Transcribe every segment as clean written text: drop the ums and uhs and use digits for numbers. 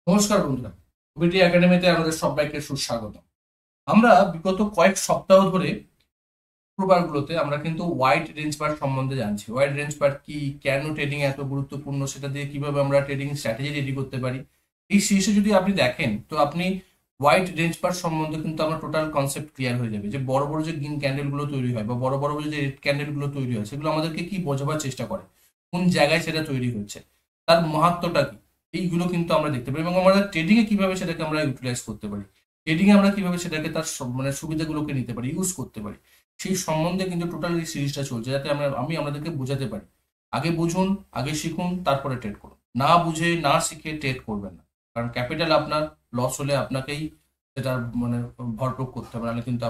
নমস্কার বন্ধুরা, বিটি একাডেমিতে আমাদের সবাইকে সুস্বাগত। আমরা বিগত কয়েক সপ্তাহ ধরে শুক্রবারগুলোতে আমরা কিন্তু ওয়াইড রেঞ্জ বার সম্বন্ধে জানছি। ওয়াইড রেঞ্জ বার কি, কেন ট্রেডিং এত গুরুত্বপূর্ণ, সেটা দিয়ে কিভাবে আমরা ট্রেডিং স্ট্র্যাটেজি রেডি করতে পারি। এই শীর্ষে যদি আপনি দেখেন তো আপনি ওয়াইড রেঞ্জ বার সম্বন্ধে কিন্তু আমার টোটাল কনসেপ্ট ক্লিয়ার হয়ে যাবে, যে বড় বড় যে গ্রিন ক্যান্ডেল গুলো তৈরি হয় বা বড় বড় যে রেড ক্যান্ডেল গুলো তৈরি হয় সেগুলো আমাদেরকে কি বোঝাবার চেষ্টা করে, কোন জায়গায় সেটা তৈরি হচ্ছে, তার মাহাত্ম্যটা কি, এইগুলো কিন্তু আমরা দেখতে পারি। এবং আমাদের ট্রেডিং এ কিভাবে সেটাকে আমরা ইউটিলাইজ করতে পারি, ট্রেডিং এ আমরা কিভাবে সেটাকে তার মানে সুবিধাগুলোকে নিতে পারি, ইউজ করতে পারি, সেই সম্বন্ধে কিন্তু টোটাল এই সিরিজটা চলছে, যাতে আমি আপনাদেরকে বোঝাতে পারি। আগে বুঝুন, আগে শিখুন, তারপরে ট্রেড করুন। না বুঝে না শিখে ট্রেড করবেন না, কারণ ক্যাপিটাল আপনার লস হলে আপনাকেই সেটা মানে ভরপুর করতে হবে, নাহলে কিন্তু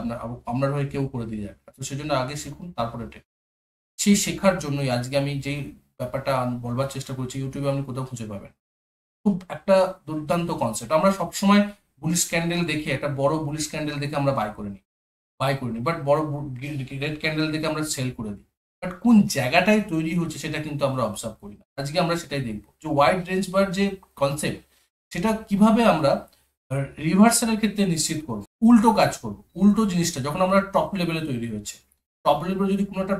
আপনার হয়ে কেউ করে দিয়ে যাবে। তো সেই জন্য আগে শিখুন, তারপরে ট্রেড। সেই শেখার জন্যই আজকে আমি যেই ব্যাপারটা বলবার চেষ্টা করছি, ইউটিউবে আপনি কোথাও খুঁজে পাবেন। খুব একটা দুর্দান্ত কনসেপ্ট। আমরা সবসময় বুলিশ ক্যান্ডেল দেখে, একটা বড় বুলিশ ক্যান্ডেল দেখে আমরা বাই করিনি, বাট বড় রেড ক্যান্ডেল দেখে আমরা সেল করে দিই। বাট কোন জায়গাটায় তৈরি হচ্ছে সেটা কিন্তু আমরা অবজার্ভ করি না। আজকে আমরা সেটাই দেখবো, যে ওয়াইড রেঞ্জ বার যে কনসেপ্ট, সেটা কিভাবে আমরা রিভার্সালের ক্ষেত্রে নিশ্চিত করবো, উল্টো কাজ করবো। উল্টো জিনিসটা যখন আমরা টপ লেভেলে তৈরি হচ্ছে, টপ লেভেলে যদি কোনো একটা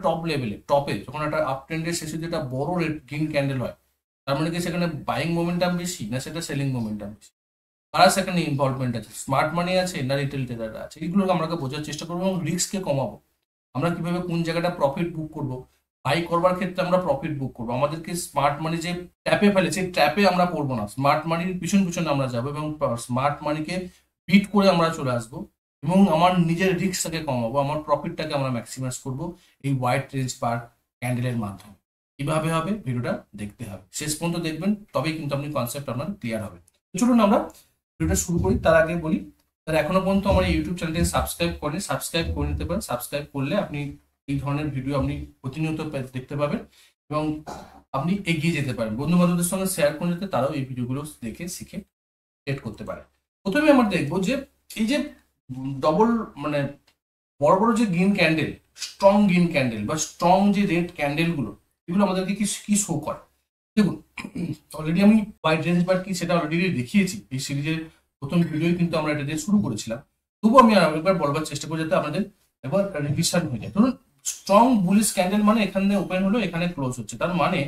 টপে যখন একটা আপ ট্রেন্ডের শেষে যেটা বড় রেড গ্রিন ক্যান্ডেল হয়, তার মানে কি সেখানে বাইং মোমেন্টাম বেশি, না সেটা সেলিং মোমেন্টাম বেশি? কারা সেখানে ইনভলভমেন্ট আছে, স্মার্ট মানি আছে না রিটেল ট্রেডাররা আছে? এগুলো আমরা বোঝার চেষ্টা করবো এবং রিস্ককে কমাবো। আমরা কিভাবে কোন জায়গাটা প্রফিট বুক করব, বাই করবার ক্ষেত্রে আমরা প্রফিট বুক করবো। আমাদেরকে স্মার্ট মানি যে ট্যাপে ফেলে সেই ট্যাপে আমরা পড়বো না, স্মার্ট মানির পিছন পিছনে আমরা যাবো এবং স্মার্ট মানিকে বিট করে আমরা চলে আসবো এবং আমার নিজের রিস্কটাকে কমাবো, আমার প্রফিটটাকে আমরা ম্যাক্সিমাইজ করবো এই হোয়াইট রেঞ্জ বার ক্যান্ডেলের মাধ্যমে। কিভাবে হবে, ভিডিওটা দেখতে হবে, শেষ পর্যন্ত দেখবেন, তবেই কিন্তু আপনি কনসেপ্ট আপনার ক্লিয়ার হবে। চলুন আমরা ভিডিওটা শুরু করি। তার আগে বলি, তারা এখনো পর্যন্ত আমার ইউটিউব চ্যানেলটি সাবস্ক্রাইব করেন, সাবস্ক্রাইব করে নিতে পারেন। সাবস্ক্রাইব করলে আপনি এই ধরনের ভিডিও আপনি প্রতিনিয়ত দেখতে পাবেন এবং আপনি এগিয়ে যেতে পারেন। বন্ধু বান্ধবদের সঙ্গে শেয়ার করে নিতে, তারাও এই ভিডিওগুলো দেখে শিখে ট্রেড করতে পারে। প্রথমে আমরা দেখবো যে এই যে ডবল মানে বড় বড় যে green candle, strong green candle বা স্ট্রং যে রেড ক্যান্ডেল গুলো, এগুলো আমাদেরকে কি কি শো করে। দেখুন, অলরেডি আমি হোয়াইট রেঞ্জ বার কি সেটা অলরেডি দেখিয়েছি এই সিরিজের প্রথম ভিডিওই, কিন্তু আমরা এটা দিয়ে শুরু করেছিলাম। তবুও আমি আরেকবার বলবার চেষ্টা করি যাতে আমাদের একবার রিভিশন হয়ে যায়। ধরুন, স্ট্রং বুলিশ ক্যান্ডেল মানে এখানে ওপেন হলো, এখানে ক্লোজ হচ্ছে, তার মানে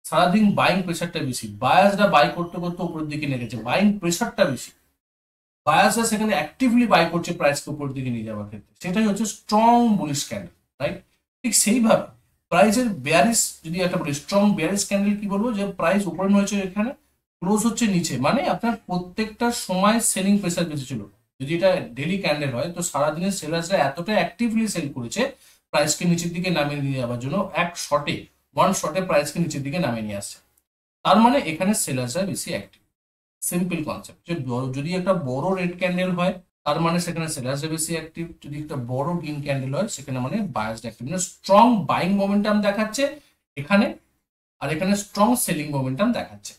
সারাদিন বাইং প্রেশারটা বেশি, বায়াসরা বাই করতে করতে উপরের দিকে নিয়ে গেছে, বাইং প্রেশারটা বেশি, বায়াসরা সেখানে অ্যাক্টিভলি বাই করছে প্রাইসকে উপরের দিকে নিয়ে যাওয়ার ক্ষেত্রে, সেটাই হচ্ছে স্ট্রং বুলিশ ক্যান্ডেল, রাইট? ঠিক সেইভাবে প্রাইসের বেয়ারিশ, যদি একটা বলি স্ট্রং বেয়ারিশ ক্যান্ডেল, কি বলবো, যে প্রাইস উপরে হয়েছে এখানে, ক্লোজ হচ্ছে নিচে, মানে আপনার প্রত্যেকটা সময় সেলিং প্রেসার বেশি ছিল। যদি এটা ডেলি ক্যান্ডেল হয়, তো সারাদিনের সেলার্সরা এতটা অ্যাক্টিভলি সেল করেছে প্রাইসকে নিচের দিকে নামিয়ে নিয়ে যাওয়ার জন্য, ওয়ান শটে প্রাইসকে নিচের দিকে নামিয়ে নিয়ে আসছে। তার মানে এখানে সেলার্সরা বেশি অ্যাক্টিভ। সিম্পল কনসেপ্ট, যে যদি একটা বড় রেড ক্যান্ডেল হয়, তার মানে সেখানে সেলার্সরা বেশি অ্যাক্টিভ। যদি একটা বড় গ্রিন ক্যান্ডেল হয়, সেখানে মানে বায়াসড অ্যাক্টিভ, মানে স্ট্রং বাইং মোমেন্টাম দেখাচ্ছে এখানে, আর এখানে স্ট্রং সেলিং মোমেন্টাম দেখাচ্ছে।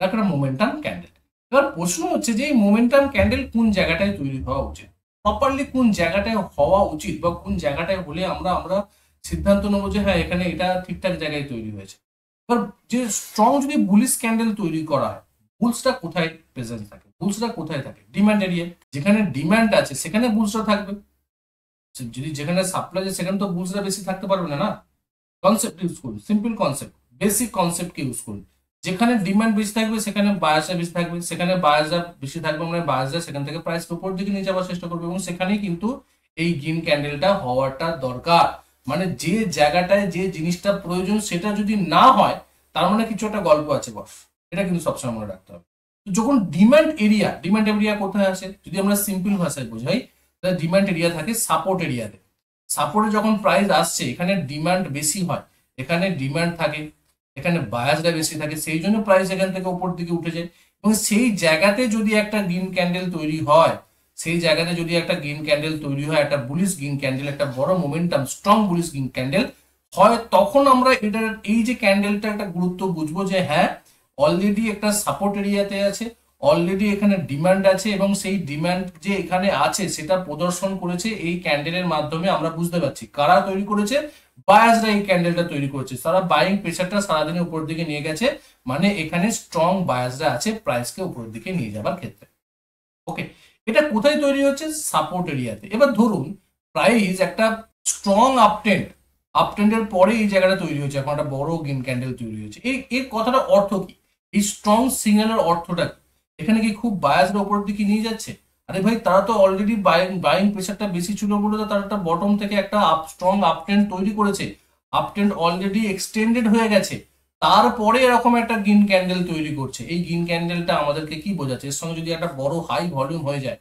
একটা মোমেন্টাম ক্যান্ডেল। এবার প্রশ্ন হচ্ছে যে এই মোমেন্টাম ক্যান্ডেল কোন জায়গাটায় তৈরি হওয়া উচিত, প্রপারলি কোন জায়গাটায় হওয়া উচিত, বা কোন জায়গাটায় হলে আমরা আমরা সিদ্ধান্ত নেবো যে হ্যাঁ এখানে এটা ঠিকঠাক জায়গায় তৈরি হয়েছে। এবার যে স্ট্রং যদি বুলিশ ক্যান্ডেল তৈরি করা হয়, বুলসটা কোথায় প্রেজেন্ট থাকে, বুলসটা কোথায় থাকে? Demand area. যেখানে ডিমান্ড আছে সেখানে বুলসটা থাকবে। যদি যেখানে সাপ্লাই আছে সেখানে তো বুলসরা বেশি থাকতে পারবে না, না? কনসেপ্ট ইউজ করুন, সিম্পল কনসেপ্ট, বেসিক কনসেপ্টকে ইউজ করুন। যেখানে ডিমান্ড বেশি থাকবে সেখানে বায়াসরা বেশি থাকবে, সেখানে বায়াসরা বেশি থাকবে মানে বায়াসরা সেখান থেকে প্রাইস উপর দিকে নিয়ে যাওয়ার চেষ্টা করবে, এবং সেখানেই কিন্তু এই গ্রিন ক্যান্ডেলটা হওয়াটা দরকার। মানে যে জায়গাটায় যে জিনিসটা প্রয়োজন সেটা যদি না হয়, তার মানে কিছু একটা গল্প আছে বস, এটা কিন্তু সবসময় মনে রাখতে হবে। যখন ডিমান্ড এরিয়া কোথায় আসে, যদি আমরা সিম্পল ভাষায় বোঝাই, তাহলে ডিমান্ড এরিয়া থাকে সাপোর্ট এরিয়াতে। সাপোর্টে যখন প্রাইস আসছে, এখানে ডিমান্ড বেশি হয়, এখানে ডিমান্ড থাকে, এখানে বায়াসটা বেশি থাকে, সেই জন্য প্রাইস এখান থেকে উপর দিকে উঠে যায়। এবং সেই জায়গাতে যদি একটা গ্রিন ক্যান্ডেল তৈরি হয়, একটা বুলিশ গ্রিন ক্যান্ডেল, একটা বড় momentum strong bullish green candle হয়, তখন আমরা এটার এই যে ক্যান্ডেলটা একটা গুরুত্ব বুঝবো, যে হ্যাঁ অলরেডি একটা সাপোর্ট এরিয়াতে আছে, অলরেডি এখানে ডিমান্ড আছে, এবং সেই ডিমান্ড যে এখানে আছে সেটা প্রদর্শন করেছে এই ক্যান্ডেলের মাধ্যমে। আমরা বুঝতে পারছি কারা তৈরি করেছে, বায়ার্সরা এই ক্যান্ডেলটা তৈরি করছে, তারা বাইং প্রেসারটা সারাদিনের উপর দিকে নিয়ে গেছে, মানে এখানে স্ট্রং বায়ার্সরা আছে প্রাইসকে উপরের দিকে নিয়ে যাবার ক্ষেত্রে। ওকে, এটা কোথায় তৈরি হচ্ছে? সাপোর্ট এরিয়াতে। এবার ধরুন প্রাইস একটা স্ট্রং আপট্রেন্ডের পরে এই জায়গাটা তৈরি হচ্ছে, এখন একটা বড় গ্রিন ক্যান্ডেল তৈরি হচ্ছে। এই কথাটার অর্থ কি? এই স্ট্রং সিগন্যালের অর্থটা কি? এখানে কি খুব বায়াসের উপর দিকে নিয়ে যাচ্ছে? আরে ভাই, তারা তো অলরেডি বাইং প্রেসারটা বেশি ছিল বলে তো তারা একটা বটম থেকে একটা স্ট্রং আপট্রেন্ড তৈরি করেছে, আপট্রেন্ড অলরেডি এক্সটেন্ডেড হয়ে গেছে, তারপরে এরকম একটা গ্রিন ক্যান্ডেল তৈরি করছে। এই গ্রিন ক্যান্ডেলটা আমাদেরকে কি বোঝাচ্ছে? এর সঙ্গে যদি একটা বড় হাই ভলিউম হয়ে যায়,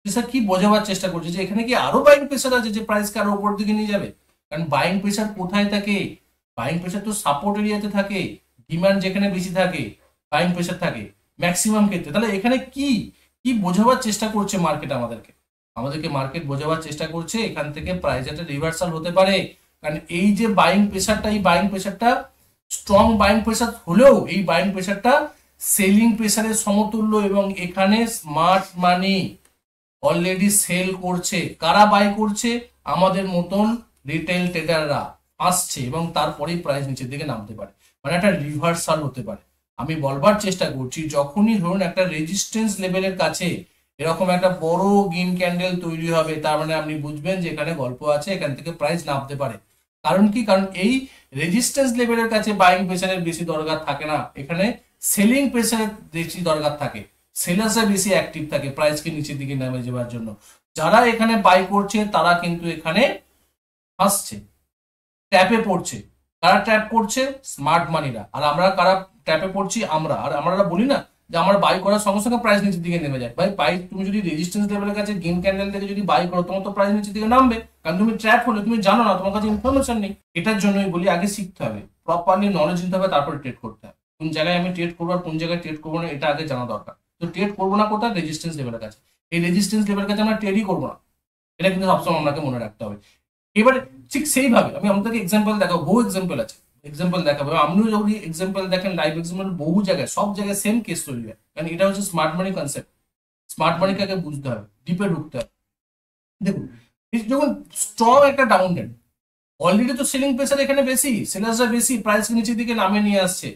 স্যার কি বোঝাবার চেষ্টা করছে? যে এখানে কি আরো বাইং প্রেসার আছে যে প্রাইসকে আরো উপর দিকে নিয়ে যাবে? কারণ বাইং প্রেসার কোথায় থাকে? বাইং প্রেসার তো সাপোর্ট এরিয়াতে থাকে, ডিমান্ড যেখানে বেশি থাকে বাইং প্রেসার থাকে ম্যাক্সিমাম ক্ষেত্রে। তাহলে এখানে কি কি বোঝাবার চেষ্টা করছে মার্কেট আমাদেরকে? মার্কেট বোঝাবার চেষ্টা করছে এখান থেকে প্রাইস একটা রিভার্সাল হতে পারে। কারণ এই যে বাইং প্রেসারটা, এই বাইং প্রেসারটা স্ট্রং বাইং প্রেসার হলেও এই বাইং প্রেসারটা সেলিং প্রেসারের সমতুল্য, এবং এখানে স্মার্ট মানি অলরেডি সেল করছে। কারা বাই করছে? আমাদের মতন রিটেল ট্রেডাররা আসছে, এবং তারপরেই প্রাইস নিচের দিকে নামতে পারে, মানে একটা রিভার্সাল হতে পারে। আমি বলবার চেষ্টা করছি, যখনই ধরুন একটা রেজিস্ট্যান্স লেভেলের কাছে এরকম একটা বড় গ্রিন ক্যান্ডেল তৈরি হবে, তার মানে আপনি বুঝবেন যে এখানে গল্প আছে, এখান থেকে প্রাইস নামতে পারে। কারণ কি? কারণ এই রেজিস্ট্যান্স লেভেলের কাছে বাইং প্রেসারের বেশি দরকার থাকে না, এখানে সেলিং প্রেসারের বেশি দরকার থাকে। সেলার্সরা বেশি অ্যাক্টিভ থাকে প্রাইসকে নিচের দিকে নামে যাওয়ার জন্য। যারা এখানে বাই করছে তারা কিন্তু এখানে আসছে, ট্যাপে পড়ছে। কারা ট্যাপ করছে? স্মার্ট মানিরা। আর আমরা কারা ট্যাপে পড়ছি? আমরা বলি না যে আমার বাই করার সঙ্গে সঙ্গে প্রাইস নিচের দিকে নেমে যায়। ভাই প্রাইস তুমি যদি রেজিস্ট্যান্স লেভেলের কাছে গ্রিন ক্যান্ডেল থেকে যদি বাই করো, তোমার তো প্রাইস নিচের দিকে নামবে, কারণ তুমি ট্র্যাপ হলে, তুমি জানো না, তোমার কাছে ইনফরমেশন নেই। এটার জন্যই বলি আগে শিখতে হবে, প্রপারলি নলেজ নিতে হবে, তারপরে ট্রেড করতে হবে। কোন জায়গায় আমি ট্রেড করবো আর কোন জায়গায় ট্রেড করবো না, এটা আগে জানা দরকার। তো ট্রেড করবো না কোথায়? রেজিস্ট্যান্স লেভেলের কাছে। এই রেজিস্ট্যান্স লেভেলের কাছে আমরা ট্রেডই করবো না, এটা কিন্তু সবসময় আপনাকে মনে রাখতে হবে। এবারে ঠিক সেইভাবে আমি আপনাকে এক্সাম্পল দেখাবো, বহু এক্সাম্পল আছে, এক্সাম্পল দেখাবো। আপনিও যদি এক্সাম্পল দেখেন, লাইভ এক্সাম্পল বহু জায়গায়, সব জায়গায় সেম কেস তৈরি হয়। কারণ এটা হচ্ছে স্মার্ট মানি কনসেপ্ট। স্মার্ট মানিকে আগে বুঝতে হবে, ডিপে ঢুকতে হবে। দেখুন, যখন স্ট্রং একটা ডাউন ট্রেন্ড, অলরেডি তো সেলিং প্রেসার এখানে বেশি, সেলার্সরা বেশি, প্রাইস নিচের দিকে নামে নিয়ে আসছে।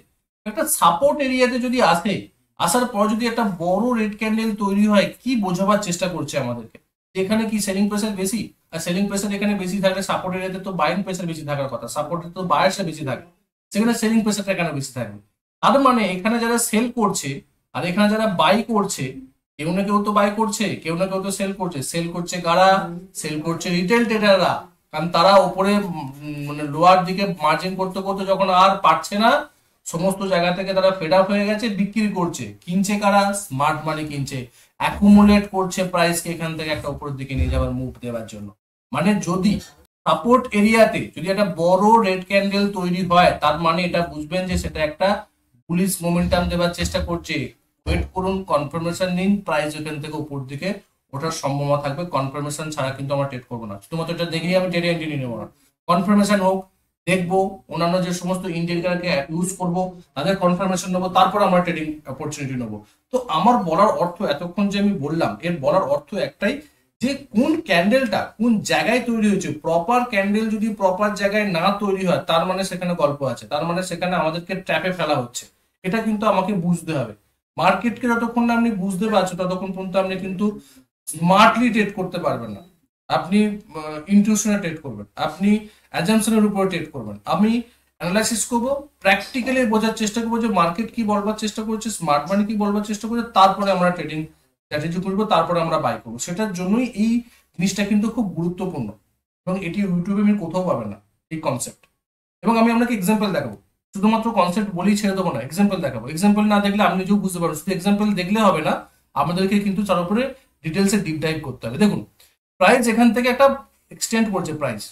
একটা সাপোর্ট এরিয়াতে যদি আসে, আসার পর যদি একটা বড় রেড ক্যান্ডেল তৈরি হয়, কি বোঝাবার চেষ্টা করছে আমাদেরকে? এখানে কি সেলিং প্রেসার বেশি? আর সেলিং প্রেসার এখানে বেশি থাকলে সাপোর্ট এরিয়াতে তো বাইং প্রেসার বেশি থাকার কথা, সাপোর্টে তো বায়ার্সরা বেশি থাকে, সেখানে সেলিং প্রেসারটা কেন বেশি থাকবে? তার মানে এখানে যারা সেল করছে আর এখানে যারা বাই করছে, কেউ না কেউ তো বাই করছে, কেউ না কেউ তো সেল করছে। সেল করছে কারা? সেল করছে রিটেল ট্রেডাররা। কারণ তারা উপরে মানে লোয়ার দিকে মার্জিন করতে করতে যখন আর পারছে না, সমস্ত জায়গা থেকে তারা ফেড আপ হয়ে গেছে, বিক্রি করছে। কিনছে কারা? স্মার্ট মানি কিনছে, অ্যাকুমুলেট করছে প্রাইসকে এখান থেকে একটা উপরের দিকে নিয়ে যাওয়ার, মুভ দেওয়ার জন্য। মানে যদি সাপোর্ট এরিয়াতে যদি একটা বড় রেড ক্যান্ডেল তৈরি হয়, তার মানে এটা বুঝবেন যে সেটা একটা বুলিশ মোমেন্টাম দেওয়ার চেষ্টা করছে। ওয়েট করুন, কনফার্মেশন নিন, প্রাইস ওখান থেকে উপর দিকে ওঠার সম্ভাবনা থাকবে। কনফার্মেশন ছাড়া কিন্তু আমরা ট্রেড করবো না, শুধুমাত্র এটা দেখেই আমি ট্রেডে এন্ট্রি নেবো না। কনফার্মেশন হোক, দেখবো, অন্যান্য যে সমস্ত ইন্ডিকেটরকে ইউজ করবো তাদের কনফার্মেশন নেবো, তারপর আমরা ট্রেডিং অপরচুনিটি নেবো। তো আমার বলার অর্থ, এতক্ষণ যে আমি বললাম, এর বলার অর্থ একটাই, যে কোন ক্যান্ডেলটা কোন জায়গায় তৈরি হয়েছে। প্রপার ক্যান্ডেল যদি প্রপার জায়গায় না তৈরি হয়, তার মানে সেখানে গল্প আছে, তার মানে সেখানে আমাদেরকে ট্র্যাপে ফেলা হচ্ছে। এটা কিন্তু আমাকে বুঝতে হবে। মার্কেটকে যতক্ষণ না আপনি বুঝতে পারছো, ততক্ষণ পর্যন্ত আপনি কিন্তু স্মার্টলি ট্রেড করতে পারবেন না। আপনি ইনটিউশনে ট্রেড করবেন, আপনি অ্যাজাম্পশনের উপরে ট্রেড করবেন। আমি অ্যানালাইসিস করবো, প্র্যাকটিক্যালি বোঝার চেষ্টা করবো যে মার্কেট কি বলবার চেষ্টা করছে, স্মার্ট মানি কি বলবার চেষ্টা করছে, তারপরে আমরা ট্রেডিং স্ট্র্যাটেজি করবো, তারপরে আমরা বাই করবো। সেটার জন্যই এই জিনিসটা কিন্তু খুব গুরুত্বপূর্ণ, এবং এটি ইউটিউবে আমি কোথাও পাবেন না এই কনসেপ্ট। এবং আমি আপনাকে এক্সাম্পল দেখাবো, শুধুমাত্র কনসেপ্ট বলেই ছেড়ে দেবো না, এক্সাম্পল দেখাবো। এক্সাম্পল না দেখলে আপনি নিজেও বুঝতে পারবেন, শুধু এক্সাম্পল দেখলে হবে না, আমাদেরকে কিন্তু তার উপরে ডিটেলসে ডিপ ডাইভ করতে হবে। দেখুন, প্রাইস এখান থেকে একটা এক্সটেন্ড করছে, price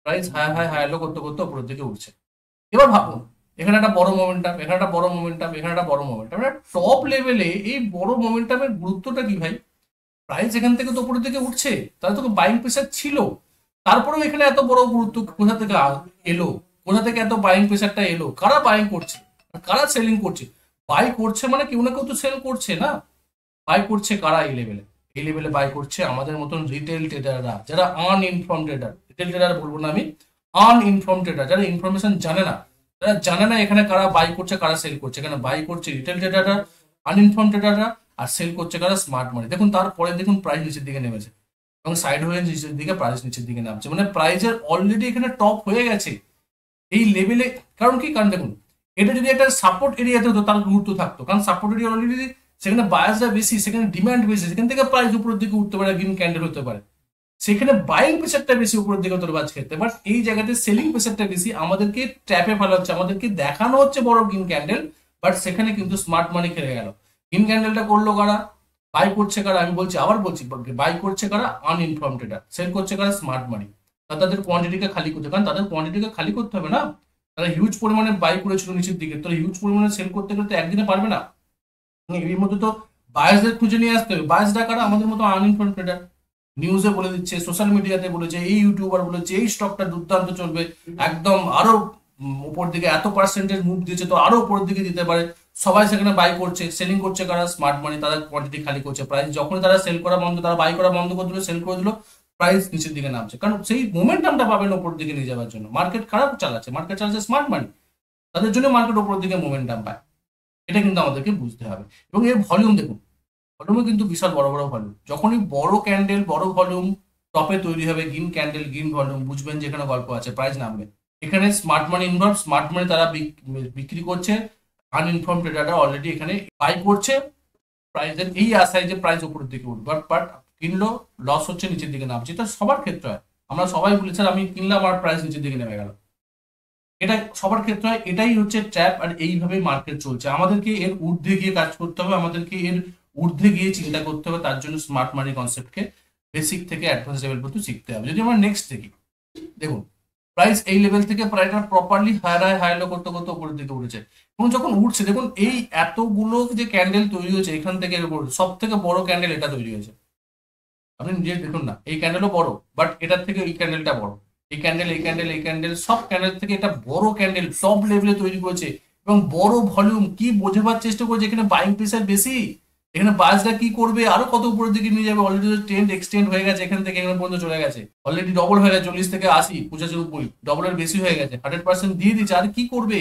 high high high low করতে করতে উপরের দিকে উঠছে। এবার ভাবুন, এখানে একটা বড় মোমেন্টাম, এখানে একটা বড় মোমেন্টাম, এখানে একটা বড় মোমেন্টাম, টপ লেভেলে এই বড় মোমেন্টামের গুরুত্বটা কি ভাই? প্রাইস এখান থেকে তো উপরের দিকে উঠছে, তাহলে তো বাইং প্রেসার ছিল, তারপরেও এখানে এত বড় গুরুত্ব কোথা থেকে এলো? কোথা থেকে এত বাইং প্রেসারটা এলো? কারা বাইং করছে, কারা সেলিং করছে? বাই করছে মানে কেউ না কেউ তো সেল করছে না। বাই করছে কারা এই লেভেলে? এই লেভেলে বাই করছে আমাদের মতন রিটেল ট্রেডাররা, যারা আনইনফর্ম ট্রেডার। রিটেল ট্রেডার বলবো না আমি, আনইনফর্ম ট্রেডার, যারা ইনফরমেশন জানে না, যারা জানে না এখানে কারা বাই করছে কারা সেল করছে। এখানে বাই করছে রিটেল ট্রেডাররা, আনইনফর্ম ট্রেডাররা, আর সেল করছে কারা স্মার্ট মানি। দেখুন তারপরে দেখুন প্রাইস নিচের দিকে নেমেছে এবং সাইড হয়ে নিচের দিকে প্রাইস নিচের দিকে নামছে, মানে প্রাইসের অলরেডি এখানে টপ হয়ে গেছে এই লেভেলে। কারণ কি, কারণ দেখুন এটা যদি একটা সাপোর্ট এরিয়াতে হতো তার গুরুত্ব থাকতো, কারণ সাপোর্ট এরিয়া অলরেডি সেখানে বায়াসটা বেশি, সেখানে ডিমান্ড বেশি, সেখান থেকে প্রাইস উপরের দিকে উঠতে পারে, গ্রিন ক্যান্ডেল হতে পারে, সেখানে বাইং প্রেসারটা বেশি উপরের দিকে তোর বাজ খেতে। বাট এই জায়গাতে সেলিং প্রেসারটা বেশি, আমাদেরকে ট্র্যাপে ফেলা হচ্ছে, আমাদেরকে দেখানো হচ্ছে বড় গ্রিন ক্যান্ডেল, বাট সেখানে কিন্তু স্মার্ট মানি খেলে গেল। গ্রিন ক্যান্ডেলটা করলো কারা, বাই করছে কারা, আমি বলছি আবার বলছি, বাই করছে কারা আনইনফর্ম ট্রেডার, সেল করছে কারা স্মার্ট মানি। তাদের কোয়ান্টিটিকে খালি করতে, কারণ তাদের কোয়ান্টিটিকে খালি করতে হবে না, তারা হিউজ পরিমাণে বাই করেছিল নিচের দিকে, তারা হিউজ পরিমাণে সেল করতে করতে একদিনে পারবে না। এর মধ্যে তো বায়াসদের খুঁজে নিয়ে আসতে হবে। বায়াসরা কারা, আমাদের মতো আনইনফর্ম ট্রেডার, নিউজে বলে দিচ্ছে, সোশ্যাল মিডিয়াতে বলেছে, এই ইউটিউবার বলেছে এই স্টকটা দুর্দান্ত চলবে, একদম আরো উপর দিকে এত পার্সেন্টেজ মুভ দিয়েছে, তো আরো উপরের দিকে দিতে পারে। সবাই সেখানে বাই করছে, সেলিং করছে কারা, স্মার্ট মানি, তারা কোয়ান্টিটি খালি করছে। প্রাইস যখনই তারা সেল করা বন্ধ, তারা বাই করা বন্ধ করে দিল, সেল করে দিল, প্রাইস নিচের দিকে নামছে, কারণ সেই মোমেন্টামটা পাবেন উপর দিকে নিয়ে যাওয়ার জন্য। মার্কেট খারাপ চালাচ্ছে, মার্কেট চালাচ্ছে স্মার্ট মানি, তাদের জন্য মার্কেট উপর দিকে মোমেন্টাম পায়। এটা কিন্তু আমাদেরকে বুঝতে হবে। এবং এর ভলিউম দেখুন, ভলিউমে কিন্তু বিশাল বড় বড় ভলিউম, যখনই বড় ক্যান্ডেল বড় ভলিউম টপে তৈরি হবে, গ্রিন ক্যান্ডেল গ্রিন ভলিউম, বুঝবেন যে এখানে গল্প আছে, প্রাইস নামবে। এখানে স্মার্ট মানি ইনভলভ, স্মার্ট মানি তারা বিক্রি করছে, আনইনফর্ম ট্রেডাররা অলরেডি এখানে বাই করছে প্রাইসের এই আশায় যে প্রাইস উপরের দিকে উঠবে, বাট কিনলো লস হচ্ছে, নিচের দিকে নামছে। এটা সবার ক্ষেত্রে হয়, আমরা সবাই বলি স্যার আমি কিনলাম আর প্রাইস নিচের দিকে নেমে গেল, এটা সবার ক্ষেত্রে হয়। এটাই হচ্ছে ট্র্যাপ, আর এইভাবেই মার্কেট চলছে। আমাদেরকে এর ঊর্ধ্বে গিয়ে কাজ করতে হবে, আমাদেরকে এর ঊর্ধ্বে গিয়ে চিন্তা করতে হবে, তার জন্য স্মার্ট মানি কনসেপ্টকে বেসিক থেকে অ্যাডভান্স লেভেল পর্যন্ত শিখতে হবে। যদি আমরা নেক্সট দেখি, দেখুন প্রাইস এই লেভেল থেকে প্রাইসটা প্রপারলি হাই লো করতে করতে উপরের দিকে উঠেছে, এবং যখন উঠছে দেখুন এই এতগুলো যে ক্যান্ডেল তৈরি হয়েছে এখান থেকে সব থেকে বড় ক্যান্ডেল এটা তৈরি হয়েছে। আপনি নিজে দেখুন না, এই ক্যান্ডেলও বড়, বাট এটার থেকে এই ক্যান্ডেলটা বড়। এই ক্যান্ডেল এই ক্যান্ডেল এই ক্যান্ডেল সব ক্যান্ডেল থেকে এটা বড় ক্যান্ডেল টপ লেভেলে তৈরি করেছে, এবং বড় ভলিউম। কি বোঝাবার চেষ্টা করছে, এখানে বাইং প্রেসার বেশি, এখানে বাসটা কি করবে, আরো কত উপরের দিকে নিয়ে যাবে। অলরেডি ট্রেন্ড এক্সটেন্ড হয়ে গেছে, এখান থেকে এখানে পর্যন্ত চলে গেছে, অলরেডি ডবল হয়ে গেছে, 40 থেকে 80 85 90 ডবলের বেশি হয়ে গেছে, 100% দিয়ে দিচ্ছে। আর কি করবে,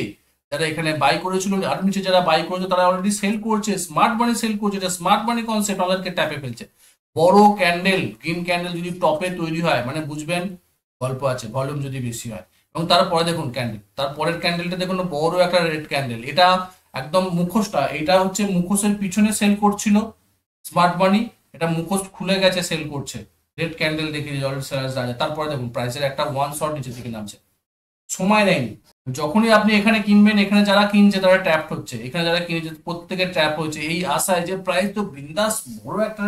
যারা এখানে বাই করেছিল আর নিচে যারা বাই করেছে তারা অলরেডি সেল করছে, স্মার্ট মানি সেল করছে। এটা স্মার্ট মানি কনসেপ্ট আমাদেরকে ট্যাপে ফেলছে। বড় ক্যান্ডেল গ্রিন ক্যান্ডেল যদি টপে তৈরি হয় মানে বুঝবেন গল্প আছে, ভলিউম যদি বেশি হয়। এবং তারপরে দেখুন ক্যান্ডেল, তারপরের ক্যান্ডেলটা দেখুন বড় একটা রেড ক্যান্ডেল, এটা একদম মুখোশটা, এটা হচ্ছে মুখোশের পিছনে সেল করছিল স্মার্ট মানি, এটা মুখোশ খুলে গেছে, সেল করছে রেড ক্যান্ডেল দেখে তারপরে দেখুন প্রাইসের একটা ওয়ান শট নিচের দিকে নামছে, সময় নেয়নি। যখনই আপনি এখানে কিনবেন, এখানে যারা কিনছে তারা ট্র্যাপ হচ্ছে, এখানে যারা কিনেছে প্রত্যেকে ট্র্যাপ হচ্ছে, এই আশায় যে প্রাইস তো বিন্দাস বড় একটা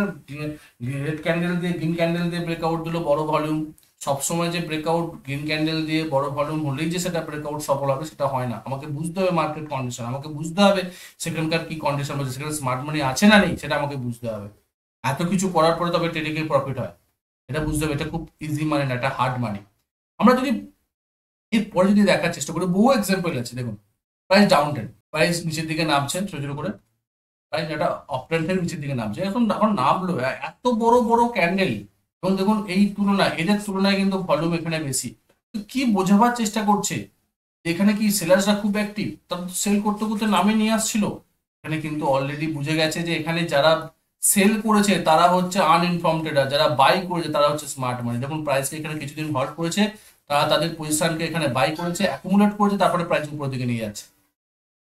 রেড ক্যান্ডেল দিয়ে গ্রিন ক্যান্ডেল দিয়ে ব্রেকআউট দিল, বড় ভলিউম। সবসময় যে ব্রেকআউট গ্রিন ক্যান্ডেল দিয়ে বড় ভলিউম হলেই যে সেটা ব্রেকআউট সফল হবে সেটা হয় না। আমাকে বুঝতে হবে মার্কেট কন্ডিশন, আমাকে বুঝতে হবে সেখানকার কি কন্ডিশন হচ্ছে, সেখানে স্মার্ট মানি আছে না নেই সেটা আমাকে বুঝতে হবে। এত কিছু করার পরে তবে ট্রেডিং এর প্রফিট হয়, এটা বুঝতে হবে। এটা খুব ইজি মানি না, এটা হার্ড মানি। আমরা যদি এরপরে যদি দেখার চেষ্টা করি, বহু এক্সাম্পল আছে। দেখুন প্রাইস ডাউন ট্রেন্ড, প্রাইস নিচের দিকে নামছে ছোট ছোট করে, প্রাইস একটা আপ ট্রেন্ড থেকে নিচের দিকে নামছে, এখন এখন নামলো এত বড় বড় ক্যান্ডেল। এবং দেখুন এই তুলনায়, এদের তুলনায় কিন্তু ভলিউম এখানে বেশি। তো কি বোঝাবার চেষ্টা করছে, এখানে কি সেলার্সরা খুব অ্যাক্টিভ, তারা সেল করতে করতে নামে নিয়ে আসছিল। এখানে কিন্তু অলরেডি বুঝে গেছে যে এখানে যারা সেল করেছে তারা হচ্ছে আনইনফর্ম ট্রেডার, যারা বাই করেছে তারা হচ্ছে স্মার্ট মানি। দেখুন প্রাইসকে এখানে কিছুদিন হল্ট করেছে, তারা তাদের পজিশনকে এখানে বাই করেছে, অ্যাকুমুলেট করেছে, তারপরে প্রাইস উপরের দিকে নিয়ে যাচ্ছে।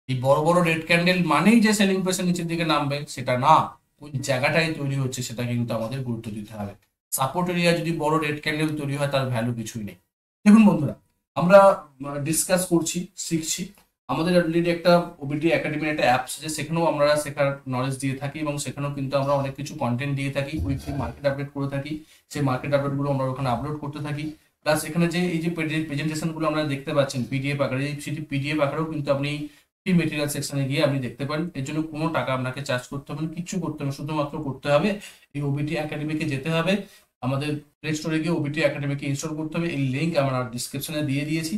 এই বড় বড় রেড ক্যান্ডেল মানেই যে সেলিং প্রেসার নিচের দিকে নামবে সেটা না, কোন জায়গাটাই তৈরি হচ্ছে সেটা কিন্তু আমাদের গুরুত্ব দিতে হবে। সাপোর্ট এরিয়া যদি বড় রেড ক্যান্ডেল তৈরি হয় তার ভ্যালু কিছুই নেই। দেখুন বন্ধুরা, আমরা ডিসকাস করছি, শিখছি। আমাদের অলরেডি একটা ওবিটি একাডেমির একটা অ্যাপস আছে, সেখানেও আমরা শেখার নলেজ দিয়ে থাকি, এবং সেখানেও কিন্তু আমরা অনেক কিছু কন্টেন্ট দিয়ে থাকি, উইকলি মার্কেট আপডেট করে থাকি। সেই মার্কেট আপডেটগুলো আমরা ওখানে আপলোড করতে থাকি। প্লাস এখানে যে এই যে প্রেজেন্টেশনগুলো আমরা দেখতে পাচ্ছেন পিডিএফ আকারে, সেটি পিডিএফ আকারেও কিন্তু আপনি ফ্রি মেটেরিয়াল সেকশনে গিয়ে আপনি দেখতে পারেন। এর জন্য কোনো টাকা আপনাকে চার্জ করতে হবে না, কিচ্ছু করতে হবে, শুধুমাত্র করতে হবে এই ওবিটি একাডেমিকে যেতে হবে, আমাদের প্লে স্টোরে গিয়ে ওবিটি একাডেমিকে ইনস্টল করতে হবে। এই লিঙ্ক আমরা ডিসক্রিপশনে দিয়ে দিয়েছি,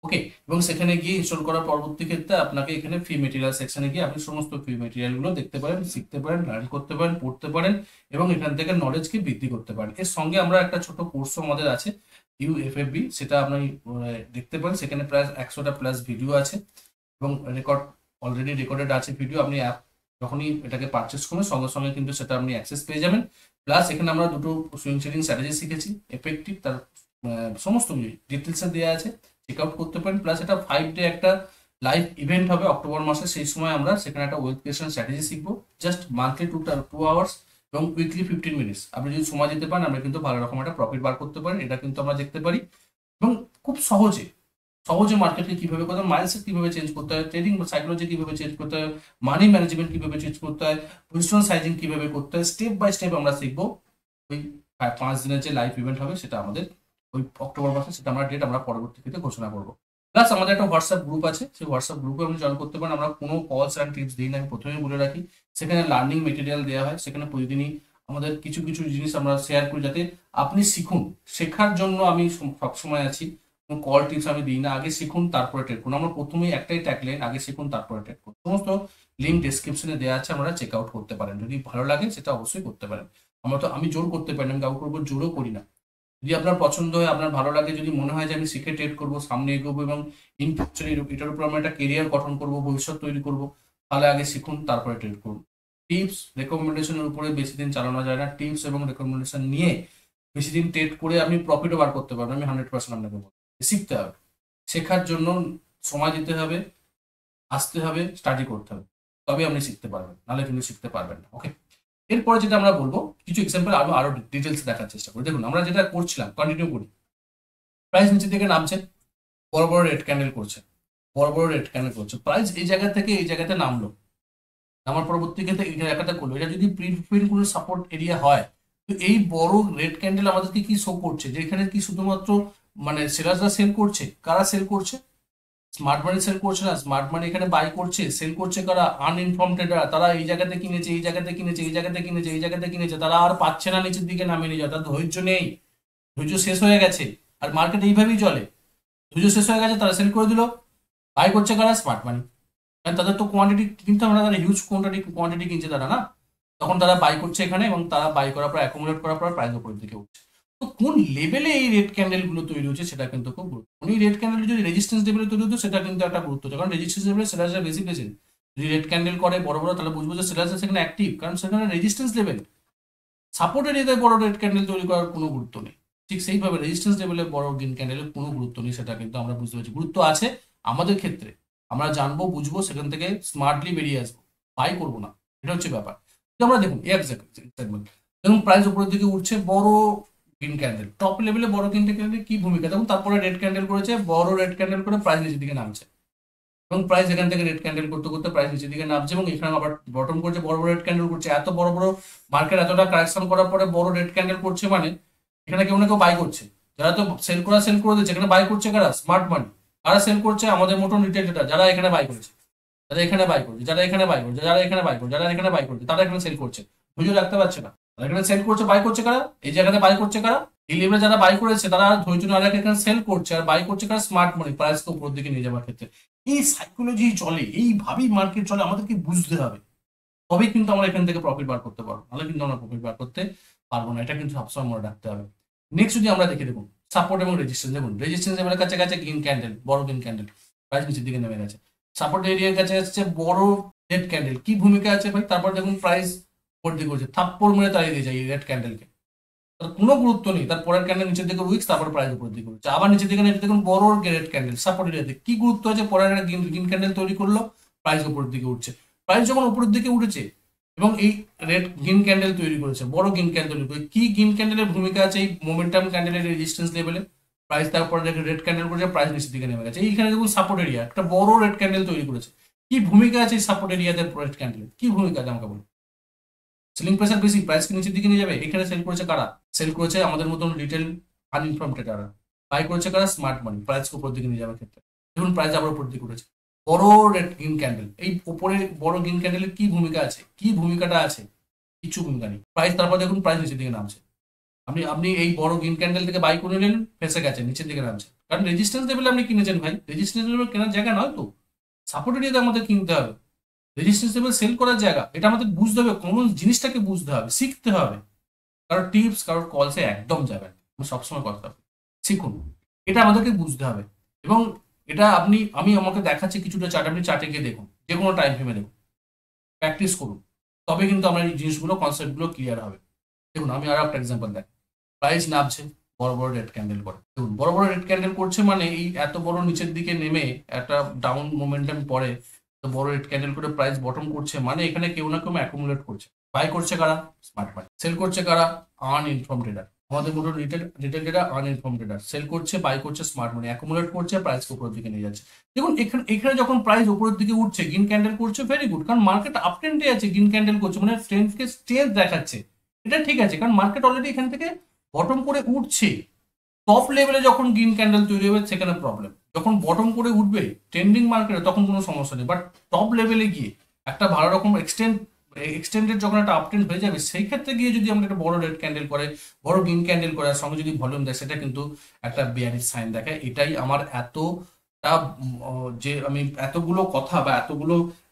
ওকে। এবং সেখানে গিয়ে ইনস্টল করার পরবর্তী ক্ষেত্রে আপনাকে এখানে ফ্রি মেটেরিয়াল সেকশনে গিয়ে আপনি সমস্ত ফ্রি মেটেরিয়ালগুলো দেখতে পারেন, শিখতে পারেন, লার্ন করতে পারেন, পড়তে পারেন, এবং এখান থেকে নলেজকে বৃদ্ধি করতে পারেন। এর সঙ্গে আমরা একটা ছোট কোর্সও আমাদের আছে, UFFB, সেটা আপনি দেখতে পারেন। সেখানে প্রায় 100টা প্লাস ভিডিও আছে এবং অলরেডি রেকর্ডেড আছে ভিডিও। আপনি অ্যাপ যখনই এটাকে পারচেস করবেন সঙ্গে সঙ্গে কিন্তু সেটা আপনি অ্যাক্সেস পেয়ে যাবেন। প্লাস এখানে আমরা দুটো সুইং ট্রেডিং স্ট্র্যাটেজি শিখেছি, এফেক্টিভ, তার সমস্ত ডিটেলসে দেওয়া আছে, চেক আউট করতে পারেন। প্লাস এটা 5 ডে একটা লাইভ ইভেন্ট হবে অক্টোবর মাসে, সেই সময় আমরা সেখানে একটা ওয়েলথ ক্রিয়েশন স্ট্র্যাটেজি শিখবো, জাস্ট মান্থলি 2 আওয়ার্স এবং উইকলি 15 মিনিটস। আপনি যদি সময় দিতে পারেন আমরা কিন্তু ভালো রকম একটা প্রফিট বার করতে পারেন, এটা কিন্তু আমরা দেখতে পারি। এবং খুব সহজে সহজে মার্কেটকে কিভাবে করতে হয়, মাইন্ডসেট কিভাবে চেঞ্জ করতে হয়, ট্রেডিং সাইকোলজি কিভাবে চেঞ্জ করতে হয়, মানি ম্যানেজমেন্ট কিভাবে চেঞ্জ করতে হয়, পজিশন সাইজিং কিভাবে করতে হয়, স্টেপ বাই স্টেপ আমরা শিখবো। ওই 5 দিনের যে লাইভ ইভেন্ট হবে সেটা আমাদের ওই অক্টোবর মাসে, সেটা আমরা ডেট আমরা পরবর্তীতে ঘোষণা করবো। প্লাস আমাদের একটা হোয়াটসঅ্যাপ গ্রুপ আছে, সেই হোয়াটসঅ্যাপ গ্রুপে আপনি জয়েন করতে পারেন। আমরা কোনো কলস অ্যান্ড টিপস দিই না, আমি প্রথমেই বলে রাখি। সেখানে লার্নিং মেটেরিয়াল দেওয়া হয়, সেখানে প্রতিদিনই আমাদের কিছু কিছু জিনিস আমরা শেয়ার করি যাতে আপনি শিখুন। শেখার জন্য আমি সবসময় আছি, কল টিপস আমি দিই না। আগে শিখুন তারপরে ট্রেড করুন, আমরা প্রথমেই একটাই ট্যাগলাইন, আগে শিখুন তারপরে ট্রেড করুন। সমস্ত লিঙ্ক ডেসক্রিপশনে দেওয়া আছে, আপনারা চেক আউট করতে পারেন। যদি ভালো লাগে সেটা অবশ্যই করতে পারেন। আমি জোর করতে পারি না, আমি কাউকে উপর জোরও করি না। যদি আপনার পছন্দ হয়, আপনার ভালো লাগে, যদি মনে হয় যে আমি শিখে ট্রেড করবো, সামনে এগোবো এবং ইন ফিউচার এটার উপর আমরা একটা কেরিয়ার গঠন করবো, ভবিষ্যৎ তৈরি করবো, তাহলে আগে শিখুন তারপরে ট্রেড করুন। টিপস রেকমেন্ডেশনের উপরে বেশি দিন চালানো যায় না। টিপস এবং রেকমেন্ডেশন নিয়ে বেশি দিন ট্রেড করে আপনি প্রফিটও বার করতে পারবেন, আমি 100% আপনাকে বলবো। শিখতে হবে, শেখার জন্য সময় দিতে হবে, আসতে হবে, স্টাডি করতে হবে, তবে আপনি শিখতে পারবেন, নাহলে কিন্তু শিখতে পারবেন না। ওকে, এরপরে যেটা আমরা বলবো, কিছু এক্সাম্পল আরো ডিটেলস দেখার চেষ্টা করি। দেখুন আমরা যেটা করছিলাম কন্টিনিউ করি, প্রাইস নিচের দিকে নামছে, বড় বড় রেড ক্যান্ডেল করছে, বড় বড় রেড ক্যান্ডেল করছে, প্রাইস এই জায়গা থেকে এই জায়গাতে নামলো, নামার পরবর্তীতে এই জায়গাটা করলো। এটা যদি প্রিন্ট কোনো সাপোর্ট এরিয়া হয়, তো এই বড় রেড ক্যান্ডেল আমাদেরকে কি শো করছে, যে এখানে কি শুধুমাত্র মানে সেলাররা সেল করছে, কারা সেল করছে, স্মার্ট মানি সেল করছে না, স্মার্ট মানি এখানে বাই করছে, সেল করছে কারা, আনইনফর্ম ট্রেডার, তারা এই জায়গাতে কিনেছে, এই জায়গাতে কিনেছে, এই জায়গাতে কিনেছে, এই জায়গাতে কিনেছে, তারা আর পাচ্ছে না নিচের দিকে নামিয়ে নিয়ে যাওয়া, তার ধৈর্য নেই, ধৈর্য শেষ হয়ে গেছে। আর মার্কেট এইভাবেই চলে, ধৈর্য শেষ হয়ে গেছে, তারা সেল করে দিল। বাই করছে কারা, স্মার্ট মানি, কারণ তাদের তো কোয়ান্টিটি কিনতে হবে না, তারা হিউজ কোয়ান্টিটি কিনছে তারা না, তখন তারা বাই করছে এখানে, এবং তারা বাই করার পর অ্যাকুমুলেট করার পর প্রাইস উপরের দিকে উঠছে। তো কোন লেভেলে এই রেড ক্যান্ডেল গুলো তৈরি হচ্ছে সেটা কিন্তু খুব গুরুত্বপূর্ণ। এই রেড ক্যান্ডেল যদি রেজিস্ট্যান্স লেভেলে তৈরি হতো সেটা কিন্তু একটা গুরুত্ব, কারণ রেজিস্ট্যান্স লেভেলে সেলার্সরা বেশি পেয়েছে। যদি রেড ক্যান্ডেল করে বড় বড়, তাহলে বুঝবো যে সেলার্সরা সেখানে অ্যাক্টিভ, কারণ সেখানে রেজিস্ট্যান্স লেভেল, সাপোর্ট এরিয়াতে বড় রেড ক্যান্ডেল তৈরি করার কোনো গুরুত্ব নেই। ঠিক সেইভাবে রেজিস্ট্যান্স লেভেলে বড় গ্রিন ক্যান্ডেলের কোনো গুরুত্ব নেই, সেটা কিন্তু আমরা বুঝতে পারছি। গুরুত্ব আছে আমাদের ক্ষেত্রে, আমরা জানবো, বুঝবো, সেখান থেকে স্মার্টলি বেরিয়ে আসবো, বাই করবো না, এটা হচ্ছে ব্যাপার। আমরা দেখুন দেখুন প্রাইস উপরের দিকে উঠছে, বড় গ্রিন ক্যান্ডেল, টপ লেভেলে বড় গ্রিন ক্যান্ডেল কি ভূমিকা দেখুন, তারপরে রেড ক্যান্ডেল করেছে, বড় রেড ক্যান্ডেল করে প্রাইস নিচের দিকে নামছে, এবং প্রাইস এখান থেকে রেড ক্যান্ডেল করতে করতে প্রাইস নিচের দিকে নামছে, এবং এখানে আবার বটম করছে, বড় বড় রেড ক্যান্ডেল করছে। এত বড় বড় মার্কেট এতটা কারেকশন করার পরে বড় রেড ক্যান্ডেল করছে, মানে এখানে কেউ না কেউ বাই করছে। যারা তো সেল করে দিচ্ছে, এখানে বাই করছে কারা, স্মার্ট মানি। কারা সেল করছে, আমাদের মতন রিটেল ট্রেডার, যারা এখানে বাই করেছে, যারা এখানে বাই করছে, যারা এখানে বাই করছে, যারা এখানে বাই করছে, যারা এখানে বাই করছে, তারা এখানে সেল করছে, ধৈর্য রাখতে পারছে না। তারা এখানে সেল করছে, বাই করছে কারা, এই জায়গাতে বাই করছে কারা, এই লেভেলে যারা বাই করেছে তারা ধৈর্য না রেখে এখানে সেল করছে, আর বাই করছে কারা, স্মার্ট মানি, প্রাইসকে উপরের দিকে নিয়ে যাওয়ার ক্ষেত্রে। এই সাইকোলজি চলে, এইভাবেই মার্কেট চলে, আমাদেরকে বুঝতে হবে, তবেই কিন্তু আমরা এখান থেকে প্রফিট বার করতে পারবো, নাহলে কিন্তু আমরা প্রফিট বার করতে পারবো না, এটা কিন্তু সবসময় মনে রাখতে হবে। নেক্সট যদি আমরা দেখে দেখুন সাপোর্ট এবং রেজিস্ট্যান্স, দেখুন রেজিস্ট্যান্স লেভেলের কাছে কাছে গ্রিন ক্যান্ডেল, বড় গ্রিন ক্যান্ডেল, প্রাইস নিচের দিকে নেমে গেছে। সাপোর্ট এরিয়ার কাছে আসছে বড় রেড ক্যান্ডেল, কি ভূমিকা আছে ভাই, তারপর দেখুন প্রাইস উপর দিকে করছে, থাপ্পড় মেরে তাড়িয়ে দিয়ে যায় এই রেড ক্যান্ডেলকে, তার কোনো গুরুত্ব নেই। তার পরের ক্যান্ডেল নিচের দিকে উইক্স, তারপর প্রাইস উপর দিকে উঠছে, আবার নিচের দিকে দেখুন বড় রেড ক্যান্ডেল, সাপোর্ট এরিয়াতে কি গুরুত্ব আছে, পরের গ্রিন ক্যান্ডেল তৈরি করলো, প্রাইস উপরের দিকে উঠছে। প্রাইস যখন উপরের দিকে উঠেছে এবং এই রেড গ্রিন ক্যান্ডেল তৈরি করেছে, বড় গ্রিন ক্যান্ডেল তৈরি করে, কি গ্রিন ক্যান্ডেলের ভূমিকা আছে এই মোমেন্টাম ক্যান্ডেলের রেজিস্ট্যান্স লেভেলে, প্রাইস তারপরে রেড ক্যান্ডেল করেছে, প্রাইস নিচের দিকে নেমে গেছে। এইখানে দেখুন সাপোর্ট এরিয়া, একটা বড় রেড ক্যান্ডেল তৈরি করেছে, কি ভূমিকা আছে এই সাপোর্ট এরিয়াতে, রেড ক্যান্ডেলের কি ভূমিকা আছে আমাকে বলুন। সেলিং প্রেসার বেশি, প্রাইসকে নিচের দিকে নিয়ে যাবে। এখানে সেল করেছে কারা, সেল করেছে আমাদের মতন রিটেল আনইনফর্ম ট্রেডাররা, বাই করেছে কারা, স্মার্ট মানি, প্রাইসকে উপর দিকে নিয়ে যাওয়ার ক্ষেত্রে। দেখুন প্রাইস আবার উপর দিকে উঠেছে, বড় রেড গ্রিন ক্যান্ডেল, এই উপরে বড় গ্রিন ক্যান্ডেলের কি ভূমিকা আছে, কি ভূমিকাটা আছে, কিছু ভূমিকা নেই। প্রাইস তারপর দেখুন প্রাইস নিচের দিকে নামছে, আপনি আপনি এই বড় গ্রিন ক্যান্ডেল থেকে বাই করে নিলেন, ফেসে গেছে, নিচের দিকে নামছে, কারণ রেজিস্ট্যান্স লেভেলে আপনি কিনেছেন ভাই, রেজিস্ট্যান্স লেভেল কেনার জায়গা নয় তো, সাপোর্ট এরিয়াতে আমাদের কিনতে হবে, রেজিস্ট্যান্স লেভেল সেল করার জায়গা, এটা আমাদের বুঝতে হবে, কোন জিনিসটাকে বুঝতে হবে, শিখতে হবে। কারোর টিপস কারোর কলসে একদম যাবেন, আমি সবসময় কথা শিখুন, এটা আমাদেরকে বুঝতে হবে। এবং এটা আমি আমাকে দেখাচ্ছি কিছুটা চার্ট, আপনি চার্টে গিয়ে দেখুন, যে কোনো টাইম ফ্রেমে দেখুন, প্র্যাকটিস করুন, তবে কিন্তু আমার এই জিনিসগুলো কনসেপ্টগুলো ক্লিয়ার হবে। দেখুন আমি আরো একটা এক্সাম্পল দেখ, প্রাইস নামছে, বড় বড় রেড ক্যান্ডেল করে, দেখুন বড় বড় রেড ক্যান্ডেল করছে মানে এই এত বড় নিচের দিকে নেমে একটা ডাউন মোমেন্টাম পরে, তো বড় রেড ক্যান্ডেল করে প্রাইস বটম করছে মানে এখানে কেউ না কেউ অ্যাকুমুলেট করছে। বাই করছে কারা? স্মার্ট মানি। সেল করছে কারা? Uninformed trader. আমাদের মতো retail retail trader, uninformed trader. Sell করছে, বাই করছে স্মার্ট মানি, অ্যাকুমুলেট করছে, প্রাইস উপরের দিকে নিয়ে যাচ্ছে। দেখুন এখানে এখানে যখন প্রাইস উপরের দিকে উঠছে, গ্রিন ক্যান্ডেল করছে, ভেরি গুড, কারণ মার্কেট আপ ট্রেন্ডে আছে, গ্রিন ক্যান্ডেল করছে মানে ট্রেন্ডকে স্ট্রেংথ দেখাচ্ছে, এটা ঠিক আছে, কারণ মার্কেট অলরেডি এখান থেকে বটম করে উঠছে। টপ লেভেলে যখন গ্রিন ক্যান্ডেল তৈরি হবে সেখানে প্রবলেম, যখন বটম করে উঠবে ট্রেন্ডিং মার্কেটে তখন কোনো সমস্যা নেই, বাট টপ লেভেলে গিয়ে একটা ভালো রকম এক্সটেন্ডেড যখন একটা আপট্রেন্ড হয়ে যাবে, সেই ক্ষেত্রে গিয়ে যদি আমরা একটা বড় রেড ক্যান্ডেল করে, বড় গ্রিন ক্যান্ডেল করে, আর সঙ্গে যদি ভলিউম দেয়, সেটা কিন্তু একটা বেয়ারিশ সাইন দেখায়। এটাই আমার যে আমি এতগুলো কথা বা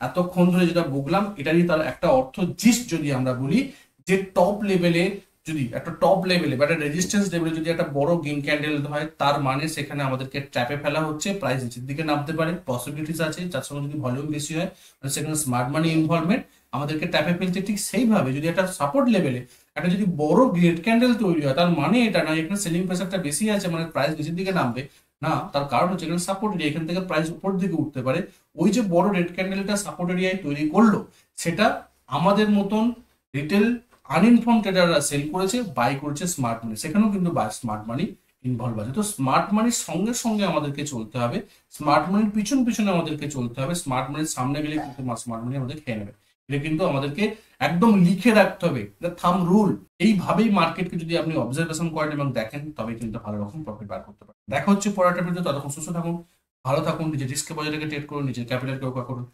এতক্ষণ ধরে যেটা বললাম, এটারই তার একটা অর্থ জিস্ট যদি আমরা বলি, যে টপ লেভেলে যদি একটা টপ লেভেলে বা একটা রেজিস্ট্যান্স লেভেলে যদি একটা বড় গ্রিন ক্যান্ডেল হয়, তার মানে সেখানে আমাদেরকে ট্র্যাপে ফেলা হচ্ছে, প্রাইস নিচের দিকে নামতে পারে, পসিবিলিটিস আছে, যার সঙ্গে যদি ভলিউম বেশি হয় মানে সেখানে স্মার্ট মানি ইনভলভমেন্ট আমাদেরকে ট্র্যাপে ফেলছে। ঠিক সেইভাবে যদি একটা সাপোর্ট লেভেলে একটা যদি বড় রেড ক্যান্ডেল তৈরি হয়, তার মানে এটা না এখানে সেলিং প্রেসারটা বেশি আছে মানে প্রাইস নিচের দিকে নামবে, না, তার কারণ হচ্ছে এখানে সাপোর্ট এরিয়া, এখান থেকে প্রাইস উপর দিকে উঠতে পারে। ওই যে বড় রেড ক্যান্ডেলটা সাপোর্ট এরিয়ায় তৈরি করলো, সেটা আমাদের মতন রিটেল আনইনফর্ম ট্রেডাররা সেল করেছে, বাই করেছে স্মার্ট মানি, সেখানেও কিন্তু বাই স্মার্ট মানি ইনভলভ আছে। তো স্মার্ট মানির সঙ্গে সঙ্গে আমাদেরকে চলতে হবে, স্মার্ট মানির পিছন পিছনে আমাদেরকে চলতে হবে, স্মার্ট মানির সামনে গেলে কিন্তু স্মার্ট মানি আমাদের খেয়ে নেবে। এটা কিন্তু আমাদেরকে একদম লিখে রাখতে হবে, এটা থাম রুল। এইভাবেই মার্কেটকে যদি আপনি অবজারভেশন করেন এবং দেখেন, তবে কিন্তু ভালো রকম প্রফিট বার করতে পারেন। দেখা হচ্ছে পরের ভিডিও, ততক্ষণ সুস্থ থাকুন, ভালো থাকুন, নিজের রিস্কে বজায় রেখে ট্রেড করুন, নিজের ক্যাপিটালকে রক্ষা করুন।